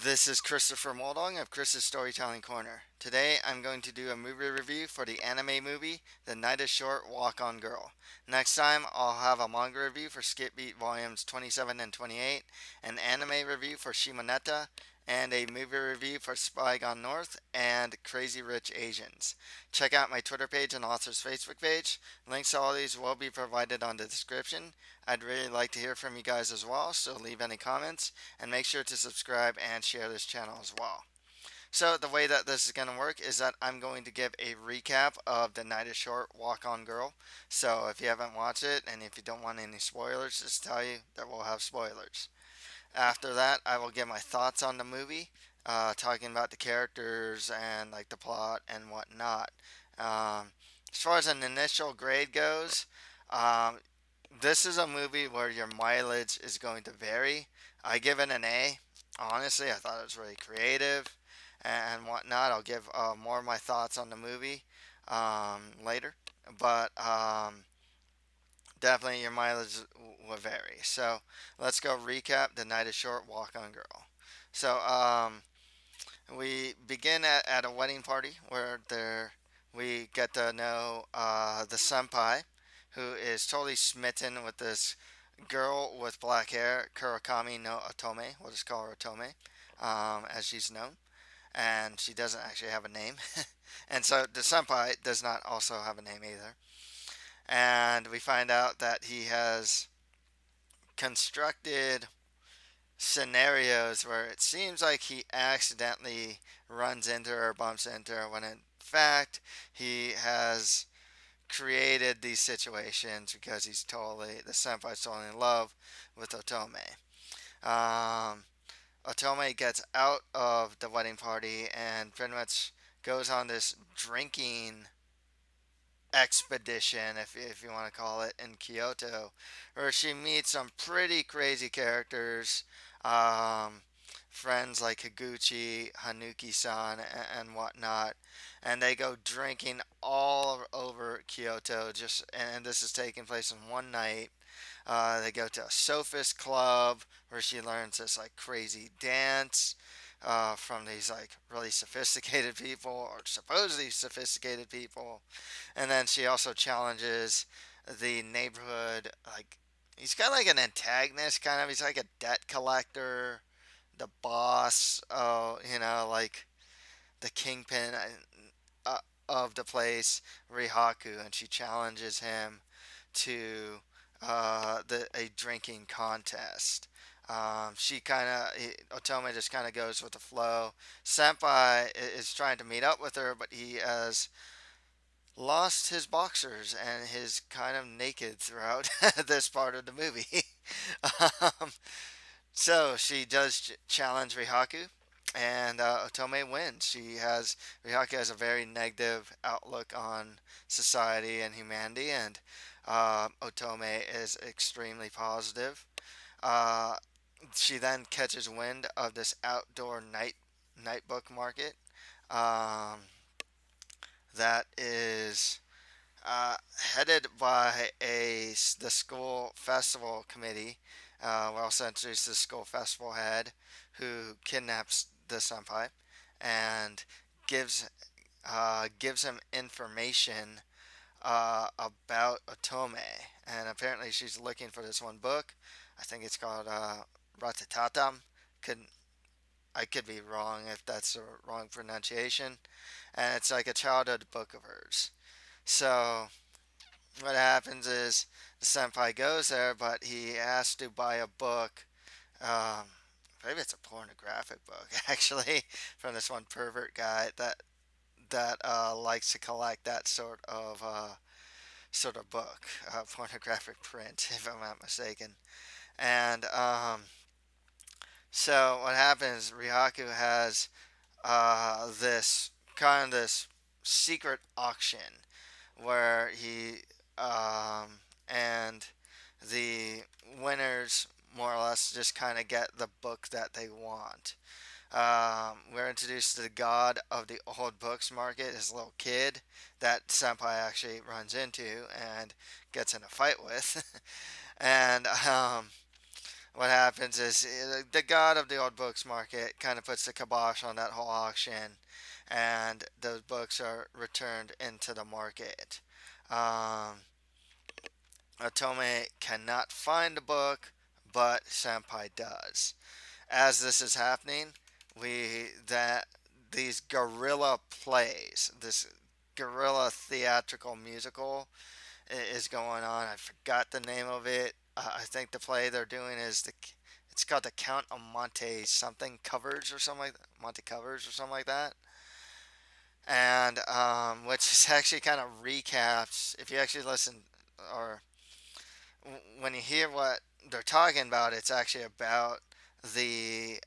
This is Christopher Moldong of Chris's Storytelling Corner. Today I'm going to do a movie review for the anime movie The Night is Short, Walk On Girl. Next time I'll have a manga review for Skip Beat Volumes 27 and 28, an anime review for Shimoneta, and a movie review for Spy Gone North and Crazy Rich Asians. Check out my Twitter page and author's Facebook page. Links to all these will be provided on the description. I'd really like to hear from you guys as well, so leave any comments and make sure to subscribe and share this channel as well. So the way that this is going to work is that I'm going to give a recap of The Night is Short, Walk On Girl. So if you haven't watched it and if you don't want any spoilers, just tell you that we'll have spoilers. After that, I will give my thoughts on the movie, talking about the characters and like the plot and whatnot. As far as an initial grade goes, um, this is a movie where your mileage is going to vary. I give it an A. Honestly, I thought it was really creative and whatnot. I'll give more of my thoughts on the movie later, but definitely your mileage will vary. So let's go recap The Night is Short, Walk On Girl. So we begin at a wedding party where we get to know the senpai, who is totally smitten with this girl with black hair, Kuroi Kami no Otome. We'll just call her Otome, as she's known. And she doesn't actually have a name. And so the senpai does not also have a name either. And we find out that he has constructed scenarios where it seems like he accidentally runs into her or bumps into her when in fact he has created these situations because the senpai's totally in love with Otome. Um, Otome gets out of the wedding party and pretty much goes on this drinking expedition, if you want to call it, in Kyoto, where she meets some pretty crazy characters, um, friends like Higuchi, Hanuki-san, and whatnot, and they go drinking all over Kyoto. And this is taking place in one night. They go to a sophist club where she learns this like crazy dance from these like really sophisticated people or supposedly sophisticated people, and then she also challenges the neighborhood. Like he's kind of like an antagonist, kind of. He's like a debt collector, the boss. Oh, like the kingpin of the place, Rihaku, and she challenges him to a drinking contest. She kind of Otome just kind of goes with the flow. Senpai is trying to meet up with her, but he has lost his boxers and is kind of naked throughout this part of the movie. um, so she does challenge Rihaku, and Otome wins. Rihaku has a very negative outlook on society and humanity, and Otome is extremely positive. Uh, she then catches wind of this outdoor night book market um, that is headed by the school festival committee. Well, essentially, it's the school festival head who kidnaps the senpai and gives gives him information about Otome. And apparently, she's looking for this one book. I think it's called Ratatatam. Could I could be wrong if that's the wrong pronunciation. And it's like a childhood book of hers. So what happens is the senpai goes there, but he has to buy a book. Um, Maybe it's a pornographic book, actually, from this one pervert guy that likes to collect that sort of book, pornographic print, if I'm not mistaken. And so what happens? Rihaku has this secret auction where he and the winners more or less just kind of get the book that they want. We're introduced to the god of the old books market, his little kid that Senpai actually runs into and gets in a fight with. And what happens is the god of the old books market kind of puts the kibosh on that whole auction, and those books are returned into the market. Um, Otome cannot find the book, but Senpai does. As this is happening, we that these guerrilla plays, this guerrilla theatrical musical is going on. I forgot the name of it. I think the play they're doing is it's called the Count of Monte something covers or something like that. Monte covers or something like that. And which is actually kind of recaps if you actually listen or when you hear what they're talking about, it's actually about the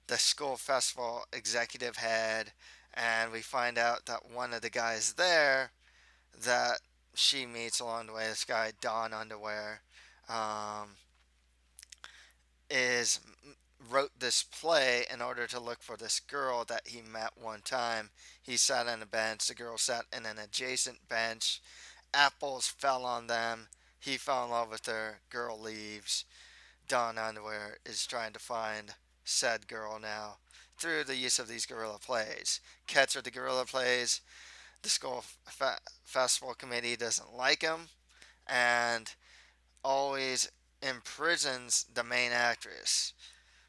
the school festival executive head, and we find out that one of the guys there that she meets along the way, this guy Don Underwear, um, is wrote this play in order to look for this girl that he met one time. He sat on a bench. The girl sat in an adjacent bench. Apples fell on them. He fell in love with her. Girl leaves. Don Underwear is trying to find said girl now through the use of these guerrilla plays. Catcher the guerrilla plays. The school festival committee doesn't like him and always imprisons the main actress.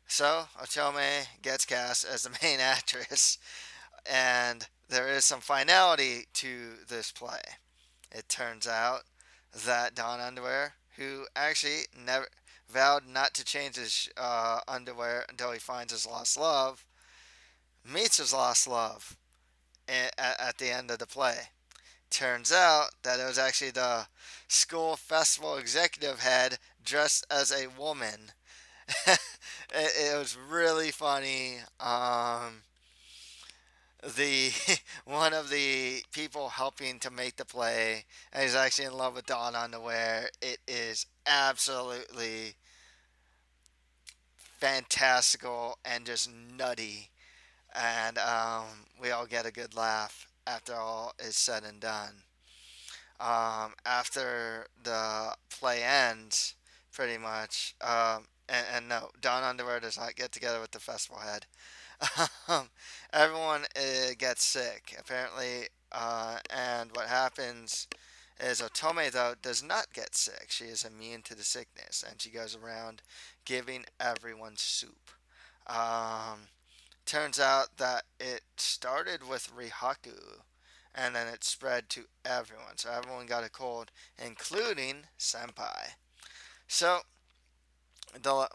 So Otome gets cast as the main actress, and there is some finality to this play. It turns out that Don Underwear, who actually never vowed not to change his underwear until he finds his lost love, meets his lost love at the end of the play. Turns out that it was actually the school festival executive head dressed as a woman. It was really funny. The one of the people helping to make the play is actually in love with Dawn Underwear. It is absolutely fantastical and just nutty, and we all get a good laugh after all is said and done. After the play ends, pretty much. And no, Don Underwear does not get together with the festival head. Um, Everyone gets sick, apparently. And what happens is Otome, though, does not get sick. She is immune to the sickness, and she goes around giving everyone soup. Um, Turns out that it started with Rihaku, and then it spread to everyone. So everyone got a cold, including Senpai. So the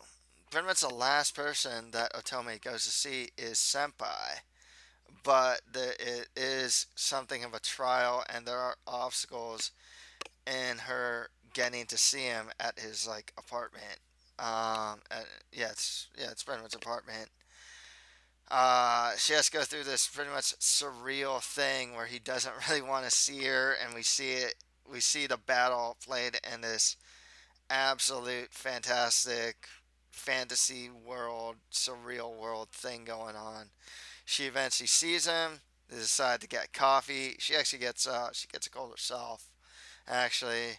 pretty much the last person that Otome goes to see is Senpai, but it is something of a trial, and there are obstacles in her getting to see him at his like apartment. It's pretty much apartment. She has to go through this pretty much surreal thing where he doesn't really want to see her, and we see it. We see the battle played in this absolute fantastic fantasy world, surreal world thing going on. She eventually sees him. They decide to get coffee. She gets a cold herself, actually,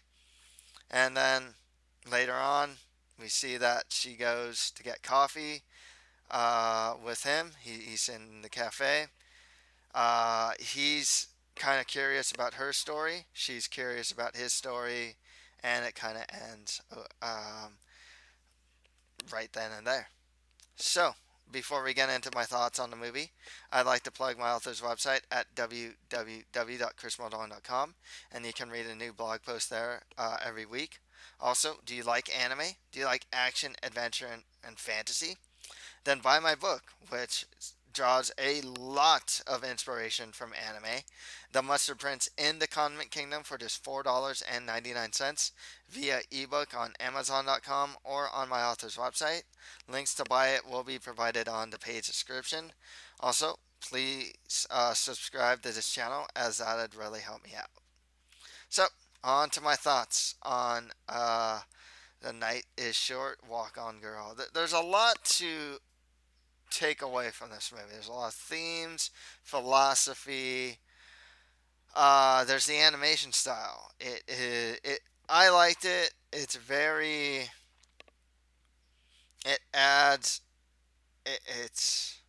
and then later on we see that she goes to get coffee with him. He's in the cafe. He's kind of curious about her story. She's curious about his story, and it kind of ends right then and there. So, before we get into my thoughts on the movie, I'd like to plug my author's website at www.chrismaldon.com, and you can read a new blog post there every week. Also, do you like anime? Do you like action, adventure, and fantasy? Then buy my book, which draws a lot of inspiration from anime. The Mustard Prince in the Condiment Kingdom for just $4.99 via ebook on Amazon.com or on my author's website. Links to buy it will be provided on the page description. Also, please subscribe to this channel as that would really help me out. So, on to my thoughts on The Night is Short, Walk On Girl. There's a lot to take away from this movie. There's a lot of themes, philosophy. There's the animation style. I liked it. It's very it adds. It's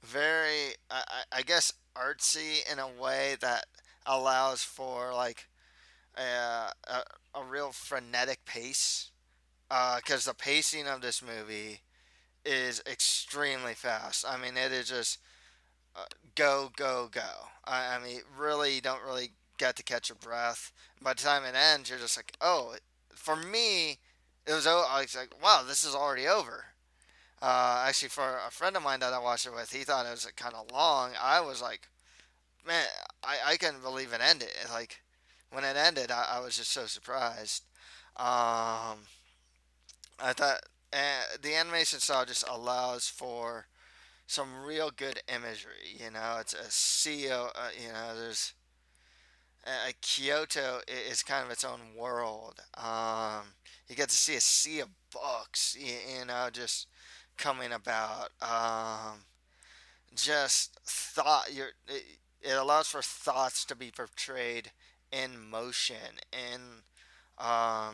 very, I guess, artsy in a way that allows for like a real frenetic pace. Because the pacing of this movie is extremely fast. I mean, it is just uh, go, go, go. I mean, really, you don't really get to catch your breath. By the time it ends, you're just like, oh, for me, it was. I was like, wow, this is already over. Actually, for a friend of mine that I watched it with, he thought it was kind of long. I was like, man, I couldn't believe it ended. Like, when it ended, I was just so surprised. I thought the animation style just allows for some real good imagery. You know, it's a sea of, there's Kyoto is kind of its own world. You get to see a sea of books, just coming about. Just thought it allows for thoughts to be portrayed in motion and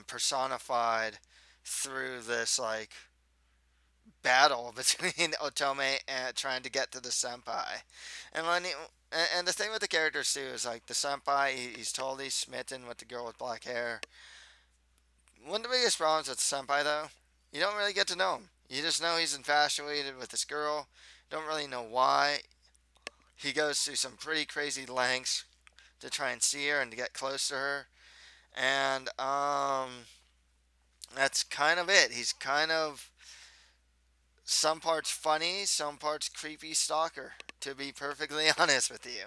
personified through this like battle between Otome and trying to get to the senpai. And when he, and the thing with the characters too is like the senpai, he's totally smitten with the girl with black hair. One of the biggest problems with the senpai though, you don't really get to know him. You just know he's infatuated with this girl. Don't really know why. He goes through some pretty crazy lengths to try and see her and to get close to her. And that's kind of it. He's kind of some parts funny, some parts creepy stalker, to be perfectly honest with you.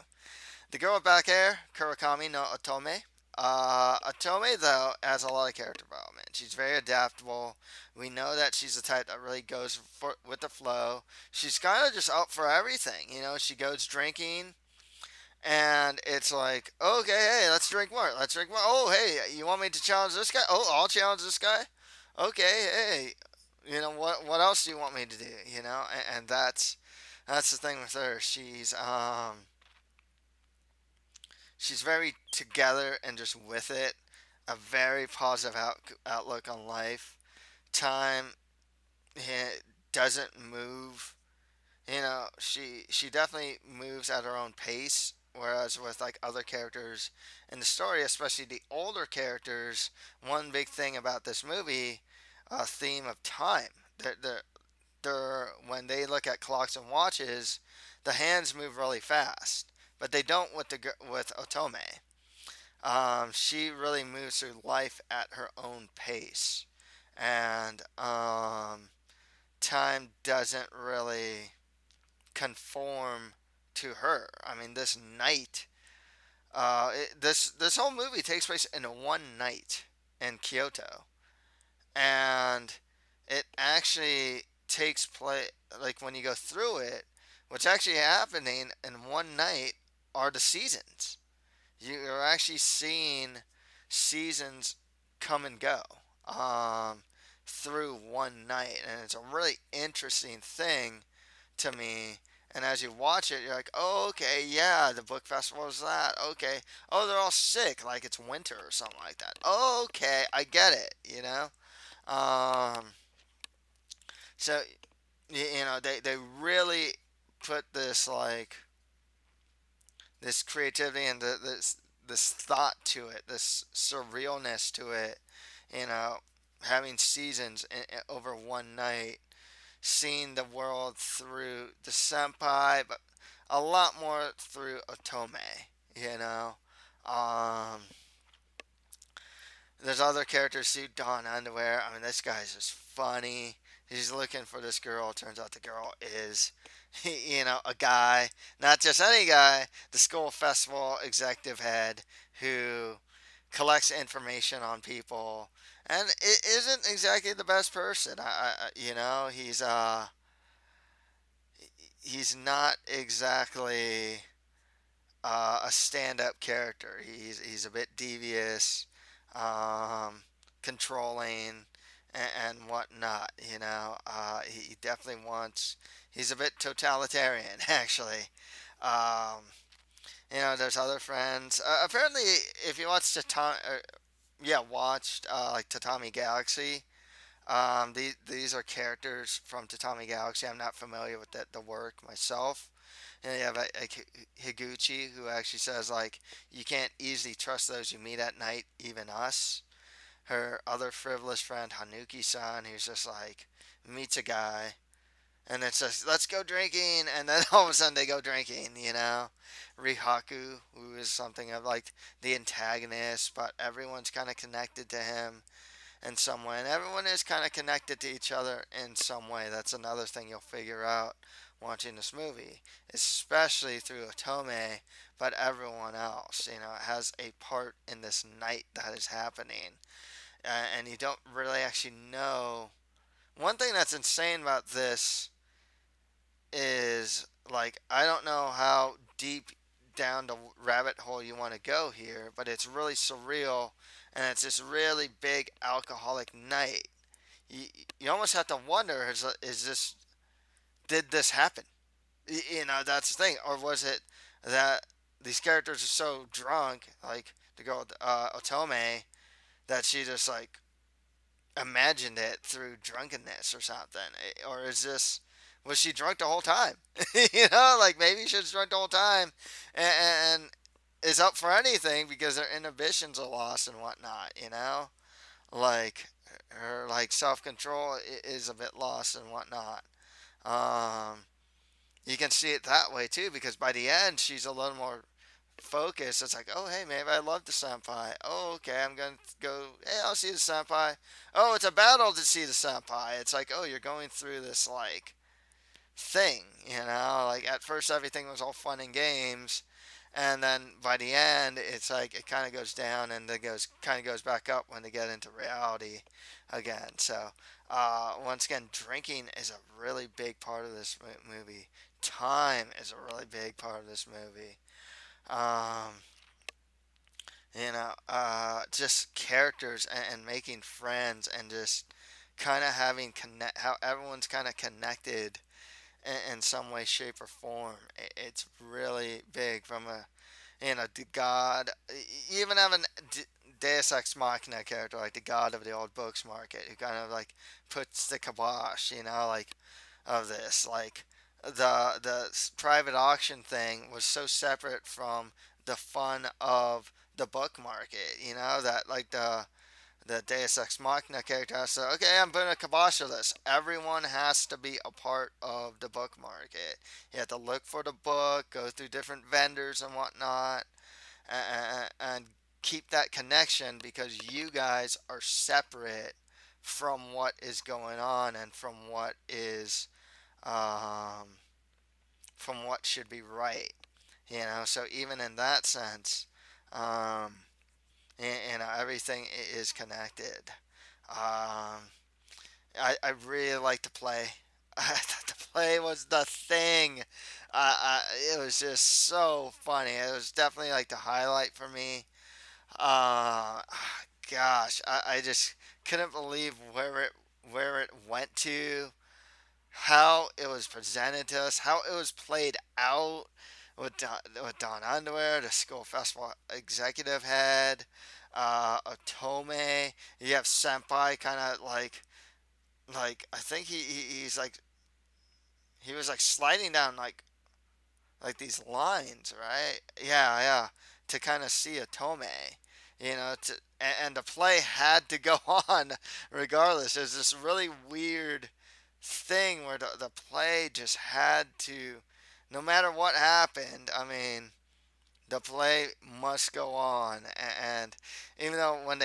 The girl with back hair, Kuroi Kami no Otome. Otome, though, has a lot of character development. She's very adaptable. We know that she's the type that really goes with the flow. She's kind of just up for everything. You know, she goes drinking, and it's like, okay, hey, let's drink more. Let's drink more. Oh, hey, you want me to challenge this guy? Oh, I'll challenge this guy. Okay, hey, what else do you want me to do? And that's the thing with her. She's very together and just with it. A very positive outlook on life. Time doesn't move. She definitely moves at her own pace. Whereas with like other characters in the story, especially the older characters, one big thing about this movie, a theme of time. When they look at clocks and watches, the hands move really fast, but they don't with Otome. She really moves through life at her own pace, and time doesn't really conform to her. I mean, this night, this whole movie takes place in one night in Kyoto, and it actually takes place like when you go through it. What's actually happening in one night are the seasons. You're actually seeing seasons come and go through one night, and it's a really interesting thing to me. And as you watch it, you're like, oh, okay, yeah, the book festival is that. Okay. Oh, they're all sick, like it's winter or something like that. Okay, I get it. Um, so, they really put this, like, this creativity and this thought to it, this surrealness to it, you know, having seasons over one night, seeing the world through the senpai, but a lot more through Otome, you know. Um, there's other characters who don underwear. I mean, this guy's just funny. He's looking for this girl. Turns out the girl is, a guy, not just any guy, the school festival executive head who collects information on people and it isn't exactly the best person. He's not exactly a stand-up character. He's a bit devious, controlling, and whatnot. He definitely wants. He's a bit totalitarian, actually. Um, there's other friends. Apparently, if you watch Tatami, watched like Tatami Galaxy. These are characters from Tatami Galaxy. I'm not familiar with the work myself. And you have a Higuchi who actually says like you can't easily trust those you meet at night, even us. Her other frivolous friend Hanuki-san, who's just like meets a guy and it says let's go drinking, and then all of a sudden they go drinking. Rihaku, who is something of like the antagonist, but everyone's kind of connected to him in some way, and everyone is kind of connected to each other in some way. That's another thing you'll figure out watching this movie, especially through Otome, but everyone else. Has a part in this night that is happening, and you don't really actually know. One thing that's insane about this is like I don't know how deep down the rabbit hole you want to go here, but it's really surreal, and it's this really big alcoholic night. You, you almost have to wonder: is this did this happen? That's the thing, or was it that these characters are so drunk, like the girl Otome, that she just like imagined it through drunkenness or something? Or is this was she drunk the whole time? Like maybe she was drunk the whole time, and is up for anything because their inhibitions are lost and whatnot. Like her like self control is a bit lost and whatnot. Um, you can see it that way too because by the end she's a little more focus. It's like, oh, hey, maybe I love the senpai. Oh, okay, I'm going to go, hey, I'll see the senpai. Oh, it's a battle to see the senpai. It's like, oh, you're going through this, like, thing. Like, at first, everything was all fun and games. And then by the end, it's like it kind of goes down and then kind of goes back up when they get into reality again. So, once again, drinking is a really big part of this movie. Time is a really big part of this movie. Um, just characters and making friends and just kind of having connect how everyone's kind of connected in some way, shape, or form. It's really big from a the god. You even have an Deus Ex Machina character like the god of the old books market who kind of like puts the kibosh, like of this. Like the private auction thing was so separate from the fun of the book market. That like the Deus Ex Machina character has to, okay, I'm putting a kibosh of this. Everyone has to be a part of the book market. You have to look for the book, go through different vendors and whatnot, and keep that connection because you guys are separate from what is going on and um, from what should be right. So even in that sense, um, everything is connected. Um, I really like to play. I thought the play was the thing. It was just so funny. It was definitely like the highlight for me. Uh, Gosh, I just couldn't believe where it went to, how it was presented to us, how it was played out with Don Underwear, the school festival executive head, Otome. You have Senpai, kind of like I think he's like he was like sliding down like these lines, right? Yeah, yeah, to kind of see Otome, and the play had to go on regardless. There's this really weird thing where the play just had to, no matter what happened. I mean, the play must go on, and even though when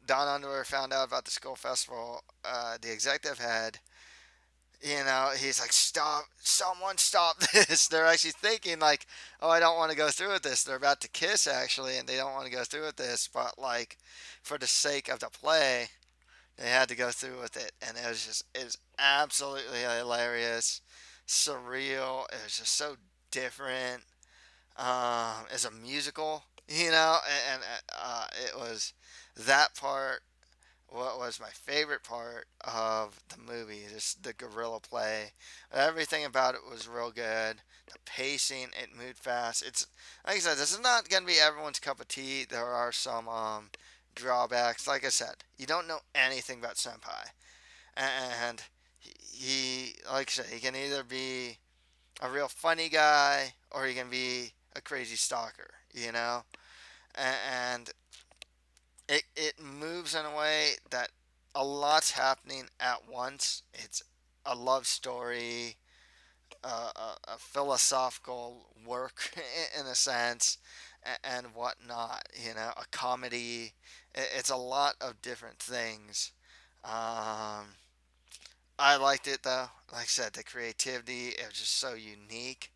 Don Underwear found out about the school festival, the executive head, he's like, stop, someone stop this. They're actually thinking like, oh, I don't want to go through with this. They're about to kiss actually, and they don't want to go through with this, but like, for the sake of the play, they had to go through with it, and it was absolutely hilarious, surreal. It was just so different. As a musical, and it was that part. What was my favorite part of the movie? Just the gorilla play. Everything about it was real good. The pacing, it moved fast. It's like I said, this is not gonna be everyone's cup of tea. There are some drawbacks. Like I said, you don't know anything about Senpai, and like I said, he can either be a real funny guy or he can be a crazy stalker. And it moves in a way that a lot's happening at once. It's a love story, a philosophical work in a sense, and whatnot. A comedy. It's a lot of different things. Um, I liked it though. Like I said, the creativity, it was just so unique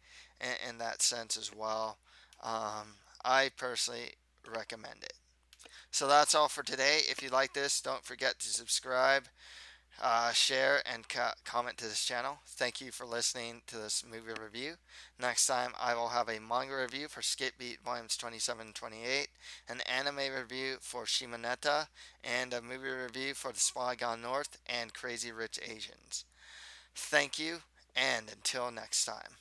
in that sense as well. I personally recommend it. So that's all for today. If you like this, don't forget to subscribe, share, and comment to this channel. Thank you for listening to this movie review. Next time, I will have a manga review for Skip Beat Volumes 27 and 28, an anime review for Shimoneta, and a movie review for The Spy Gone North and Crazy Rich Asians. Thank you, and until next time.